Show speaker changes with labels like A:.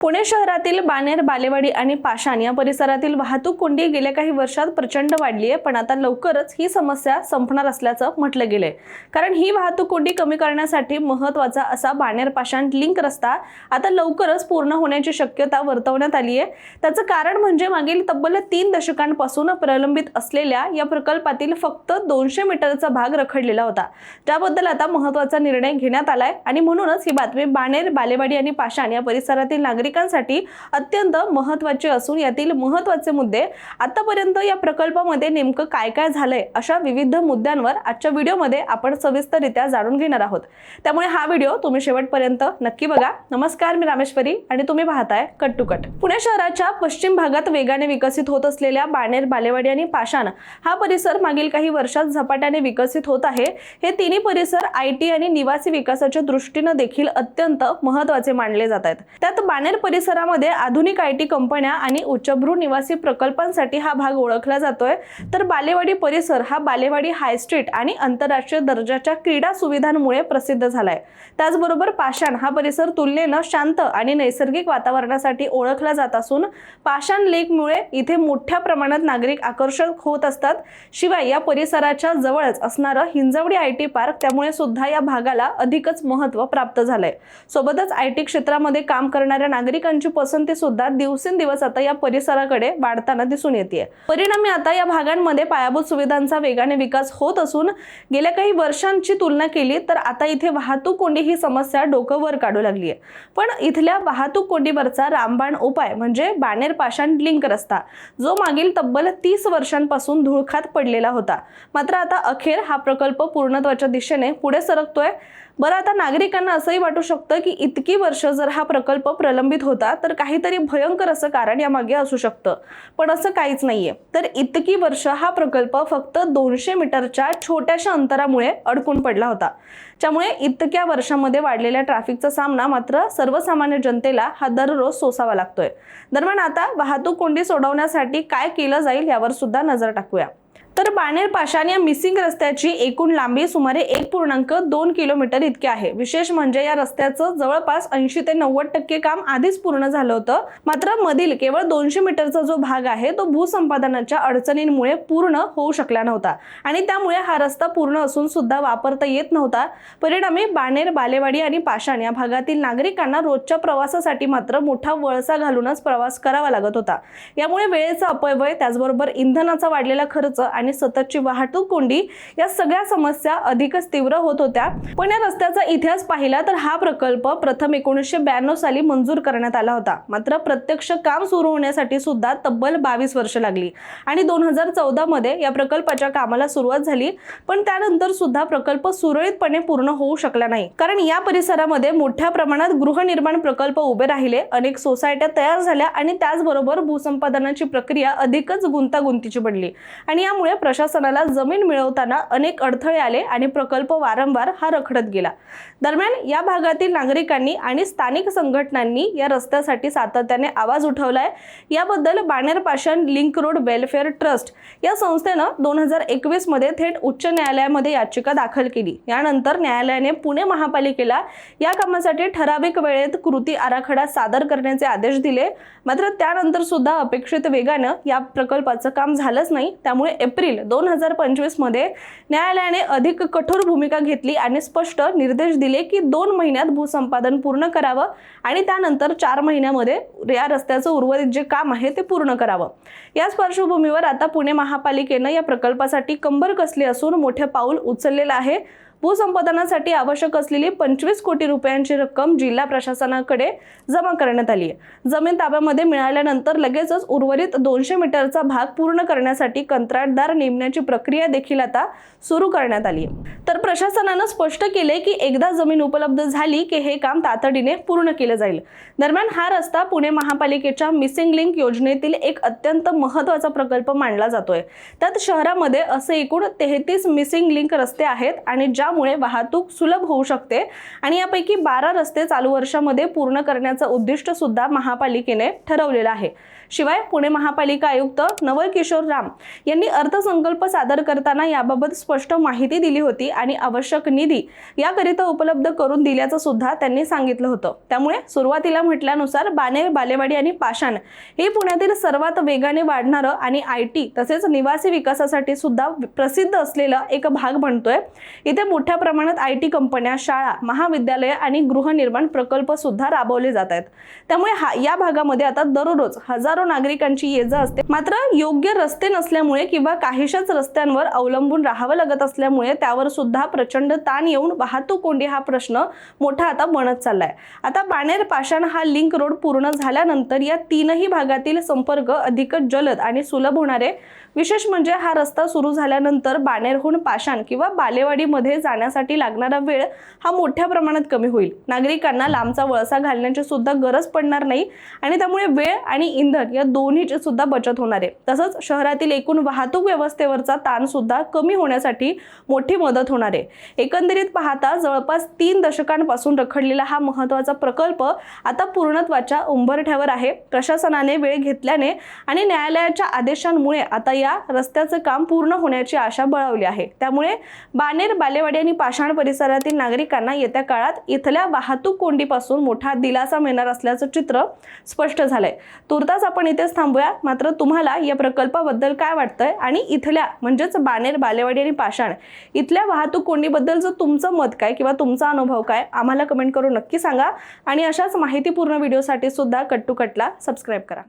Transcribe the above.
A: पुणे शहरातील बाणेर, बालेवाडी आणि पाषाण या परिसरातील वाहतूक कोंडी गेल्या काही वर्षात प्रचंड वाढली आहे, पण आता लवकरच ही समस्या संपणार असल्याचं म्हटलं गेलंय। कारण ही वाहतूक कोंडी कमी करण्यासाठी महत्त्वाचा असा बाणेर पाषाण लिंक रस्ता आता लवकरच पूर्ण होण्याची शक्यता वर्तवण्यात आली आहे। त्याचं कारण म्हणजे मागील तब्बल 3 दशकांपासून प्रलंबित असलेल्या या प्रकल्पातील फक्त 200 मीटरचा भाग रखडलेला होता, त्याबद्दल आता महत्त्वाचा निर्णय घेण्यात आलाय आणि म्हणूनच ही बातमी बाणेर, बालेवाडी आणि पाषाण या परिसरातील नागरिकांसाठी अत्यंत महत्त्वाचे असून यातील महत्त्वाचे मुद्दे आतापर्यंत या प्रकल्पामध्ये नेमकं काय काय झालंय अशा विविध मुद्द्यांवर आजच्या व्हिडिओमध्ये आपण सविस्तररित्या जाणून घेणार आहोत। त्यामुळे हा व्हिडिओ तुम्ही शेवटपर्यंत नक्की बघा। नमस्कार, मी रामेश्वरी आणि तुम्ही पाहताय कट टू कट। पुणे शहराच्या पश्चिम भागात वेगाने विकसित होत असलेल्या बाणेर, बालेवाडी आणि पाषाण हा परिसर मागील काही वर्षात झपाट्याने विकसित होत आहे। हे तिन्ही परिसर IT आणि निवासी विकासाच्या दृष्टीने देखील अत्यंत महत्त्वाचे मानले जात आहेत। त्यात बाणेर परिसरामध्ये आधुनिक IT कंपन्या आणि उच्चभ्रू निवासी प्रकल्पांसाठी हा भाग ओळखला जातोय, तर बालेवाडी परिसर हा बालेवाडी हाय स्ट्रीट आणि आंतरराष्ट्रीय दर्जाच्या क्रीडा सुविधांमुळे प्रसिद्ध झालाय। त्याचबरोबर पाषाण हा परिसर तुलनेने शांत आणि नैसर्गिक वातावरणासाठी ओळखला जात असून पाषाण लेकमुळे इथे मोठ्या प्रमाणात नागरिक आकर्षक होत असतात। शिवाय या परिसराच्या जवळच असणारं हिंजवडी IT पार्क त्यामुळे सुद्धा या भागाला अधिकच महत्त्व प्राप्त झालंय। सोबतच IT क्षेत्रामध्ये काम करणाऱ्या नागरिकांची पसंती सुद्धा दिवसेंदिवस आता या परिसराकडे वाढताना दिसून येते। परिणामी आता या भागांमध्ये पायाभूत सुविधांचा वेगाने विकास होत असून गेल्या काही वर्षांची तुलना केली तर आता इथे वाहतूक कोंडी ही समस्या डोकं वर काढू लागली आहे। पण इथल्या वाहतूक कोंडीवरचा रामबाण उपाय म्हणजे बाणेर पाषाण लिंक रस्ता, जो मागील तब्बल 30 वर्षांपासून धुळखात पडलेला होता। मात्र आता अखेर हा प्रकल्प पूर्णत्वाच्या दिशेने पुढे सरकतोय। बरं, आता नागरिकांना असंही वाटू शकतं की इतकी वर्ष जर हा प्रकल्प प्रलंबित होता तर काहीतरी भयंकर असं कारण यामागे असू शकतं, पण असं काहीच नाहीये। तर इतकी वर्ष हा प्रकल्प फक्त 200 मीटरच्या छोट्याशा अंतरामुळे अडकून पडला होता, त्यामुळे इतक्या वर्षांमध्ये वाढलेल्या ट्रॅफिकचा सामना मात्र सर्वसामान्य जनतेला हा दररोज सोसावा लागतोय। दरम्यान आता वाहतूक कोंडी सोडवण्यासाठी काय केलं जाईल यावर सुद्धा नजर टाकूया। तर बाणेर पाषाण या मिसिंग रस्त्याची एकूण लांबी सुमारे 1.2 किलोमीटर इतकी आहे। विशेष म्हणजे या रस्त्याचं जवळपास 80 ते 90% काम आधीच पूर्ण झालं होतं, मात्र मधील केवळ 200 मीटरचा जो भाग आहे तो भूसंपादनाच्या अडचणींमुळे पूर्ण होऊ शकला नव्हता आणि त्यामुळे हा रस्ता पूर्ण असून सुद्धा वापरता येत नव्हता। परिणामी बाणेर, बालेवाडी आणि पाषाण या भागातील नागरिकांना रोजच्या प्रवासासाठी मात्र मोठा वळसा घालूनच प्रवास करावा लागत होता। यामुळे वेळेचा अपव्यय, त्याचबरोबर इंधनाचा वाढलेला खर्च आणि सततची वाहतूक कोंडी या सगळ्या समस्या अधिकच तीव्र होत होत्या। पण या रस्त्याचा इतिहास पाहिला तर हा प्रकल्प प्रथम 1992 साली मंजूर करण्यात आला होता, मात्र प्रत्यक्ष काम सुरू होण्यासाठी सुद्धा तब्बल 22 वर्ष लागली आणि 2014 मध्ये या प्रकल्पाच्या कामाला सुरुवात झाली। पण त्यानंतर सुद्धा प्रकल्प सुरळीतपणे पूर्ण होऊ शकला नाही, कारण या परिसरामध्ये मोठ्या प्रमाणात गृहनिर्माण प्रकल्प उभे राहिले, अनेक सोसायट्या तयार झाल्या आणि त्याचबरोबर भूसंपादनाची प्रक्रिया अधिकच गुंतागुंतीची बनली आणि यामुळे प्रशासनाला जमीन मिळवताना अनेक अडथळे आले आणि प्रकल्प वारंवार हा रखडत गेला। दरम्यान या भागातील नागरिकांनी आणि स्थानिक संघटनांनी या रस्त्यासाठी सातत्याने आवाज उठवलाय। याबद्दल बाणेर पाषाण लिंक रोड वेलफेअर ट्रस्ट या संस्थेनं 2021 मध्ये थेट उच्च न्यायालयामध्ये याचिका दाखल केली। यानंतर न्यायालयाने पुणे महापालिकेला या कामासाठी ठराविक वेळेत कृती आराखडा सादर करण्याचे आदेश दिले, मात्र त्यानंतर सुद्धा अपेक्षित वेगानं या प्रकल्पाचं काम झालंच नाही। त्यामुळे एप्रिल 2025 मध्ये न्यायालयाने अधिक कठोर भूमिका घेतली आणि स्पष्ट निर्देश दिले की 2 महिन्यात भूसंपादन पूर्ण करावं आणि त्यानंतर 4 महिन्यामध्ये या रस्त्याचं उर्वरित जे काम आहे ते पूर्ण करावं। याच पार्श्वभूमीवर आता पुणे महापालिकेनं या प्रकल्पासाठी कंबर कसली असून मोठे पाऊल उचललेलं आहे। भूसंपादनासाठी आवश्यक असलेली 25 कोटी रुपयांची रक्कम जिल्हा प्रशासनाकडे जमा करण्यात आली आहे। जमीन ताब्यामध्ये मिळाल्यानंतर लगेचच उर्वरित 200 मीटरचा भाग पूर्ण करण्यासाठी कंत्राटदार नेमण्याची प्रक्रिया देखील आता सुरू करण्यात आली आहे। तर प्रशासनानं स्पष्ट केले की एकदा जमीन उपलब्ध झाली की हे काम तातडीने पूर्ण केले जाईल। दरम्यान हा रस्ता पुणे महापालिकेच्या मिसिंग लिंक योजनेतील एक अत्यंत महत्त्वाचा प्रकल्प मानला जातोय। त्यात शहरामध्ये असे एकूण 33 मिसिंग लिंक रस्ते आहेत आणि ज्या ज्यामुळे वाहतूक सुलभ होऊ शकते आणि यापैकी 12 रस्ते चालू वर्षामध्ये पूर्ण करण्याचं उद्दिष्ट सुद्धा महापालिकेने ठरवलेलं आहे। शिवाय पुणे महापालिका आयुक्त नवल किशोर राम यांनी अर्थसंकल्प सादर करताना याबाबत स्पष्ट माहिती दिली होती आणि आवश्यक निधी याकरिता उपलब्ध करून दिल्याचं सुद्धा त्यांनी सांगितलं होतं। त्यामुळे सुरुवातीला म्हटल्यानुसार बाणेर, बालेवाडी आणि पाषाण हे पुण्यातील सर्वात वेगाने वाढणारं आणि IT तसेच निवासी विकासासाठी सुद्धा प्रसिद्ध असलेला एक भाग बनतोय। इथे मोठ्या प्रमाणात IT कंपन्या, शाळा, महाविद्यालय आणि गृहनिर्माण प्रकल्प सुद्धा राबवले जात आहेत। त्यामुळे या भागामध्ये आता दररोज हजारो नागरिकांची ये-जा असते। मात्र योग्य रस्ते नसल्यामुळे किंवा काहीशाच रस्त्यांवर अवलंबून राहावं लागत असल्यामुळे त्यावर सुद्धा प्रचंड ताण येऊन वाहतूक कोंडी हा प्रश्न मोठा आता बनत चाललाय। आता बाणेर पाषाण हा लिंक रोड पूर्ण झाल्यानंतर या तीनही भागातील संपर्क अधिक जलद आणि सुलभ होणार आहे। विशेष म्हणजे हा रस्ता सुरू झाल्यानंतर बाणेरहून पाषाण किंवा बालेवाडीमध्ये जाण्यासाठी लागणारा वेळ हा मोठ्या प्रमाणात कमी होईल। नागरिकांना लांबचा वळसा घालण्याची सुद्धा गरज पडणार नाही आणि त्यामुळे वेळ आणि इंधन या दोन्हीची सुद्धा बचत होणार आहे। तसंच शहरातील एकूण वाहतूक व्यवस्थेवरचा ताण सुद्धा कमी होण्यासाठी मोठी मदत होणार आहे। एकंदरीत पाहता जवळपास 3 दशकांपासून रखडलेला हा महत्त्वाचा प्रकल्प आता पूर्णत्वाच्या उंबरठ्यावर आहे। प्रशासनाने वेळ घेतल्याने आणि न्यायालयाच्या आदेशांमुळे आता या रस्त्याचं काम पूर्ण होण्याची आशा बळावली आहे। त्यामुळे बाणेर, बालेवाडी आणि पाषाण परिसरातील नागरिकांना येत्या काळात इथल्या वाहतूक कोंडीपासून मोठा दिलासा मिळणार असल्याचं चित्र स्पष्ट झालंय। तुर्तास आपण इथेच थांबूया। मात्र तुम्हाला या प्रकल्पाबद्दल काय वाटतंय आणि इथल्या म्हणजेच बाणेर, बालेवाडी आणि पाषाण इथल्या वाहतूक कोंडीबद्दलचं तुमचं मत काय किंवा तुमचा अनुभव काय आम्हाला कमेंट करून नक्की सांगा आणि अशाच माहितीपूर्ण व्हिडिओसाठी सुद्धा कट टू कटला सबस्क्राइब करा।